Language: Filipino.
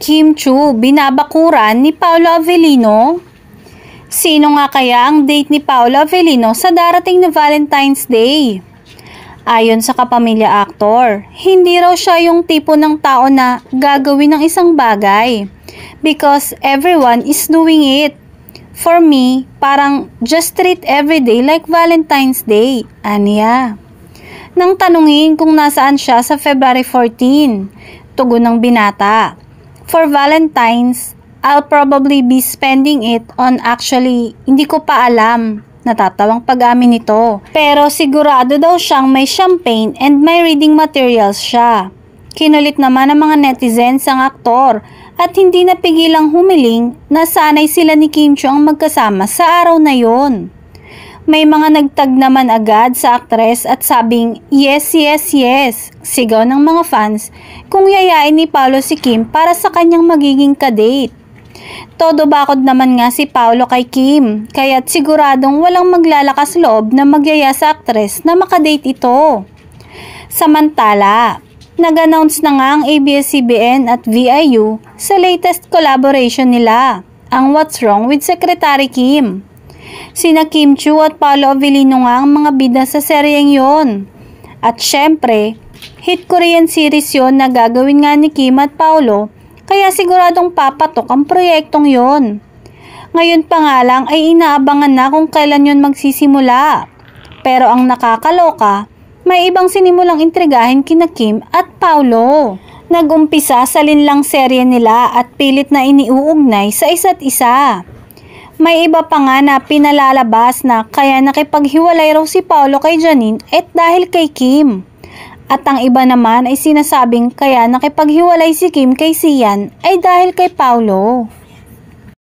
Kim Chiu binabakuran ni Paolo Avellino? Sino nga kaya ang date ni Paolo Avellino sa darating na Valentine's Day? Ayon sa kapamilya aktor, hindi raw siya yung tipo ng tao na gagawin ng isang bagay because everyone is doing it. For me, parang just treat every day like Valentine's Day, aniya. Nang tanungin kung nasaan siya sa February 14, tugon ng binata, "For Valentine's, I'll probably be spending it on actually, hindi ko pa alam." Natatawang pag-amin nito. Pero sigurado daw siyang may champagne and may reading materials siya. Kinulit naman ng mga netizens ang aktor at hindi napigilang humiling na sanay sila ni Kim Chiu ang magkasama sa araw na yon. May mga nagtag naman agad sa aktres at sabing, "Yes, yes, yes," sigaw ng mga fans kung yayain ni Paolo si Kim para sa kanyang magiging kadate. Todo bakod naman nga si Paolo kay Kim, kaya't siguradong walang maglalakas loob na magyaya sa aktres na makadate ito. Samantala, nag-announce na nga ang ABS-CBN at VIU sa latest collaboration nila, ang What's Wrong with Secretary Kim. Sina Kim Chiu at Paolo Avellino nga ang mga bida sa seryeng yon. At syempre, hit Korean series yon na gagawin nga ni Kim at Paolo, kaya siguradong papatok ang proyektong yon. Ngayon pa nga lang ay inaabangan na kung kailan yon magsisimula. Pero ang nakakaloka, may ibang sinimulang intrigahin kina Kim at Paolo. Nag-umpisa sa linlang serye nila at pilit na iniuugnay sa isa't isa. May iba pa nga na pinalalabas na kaya nakipaghiwalay raw si Paolo kay Janine at dahil kay Kim. At ang iba naman ay sinasabing kaya nakipaghiwalay si Kim kay Sian ay dahil kay Paolo.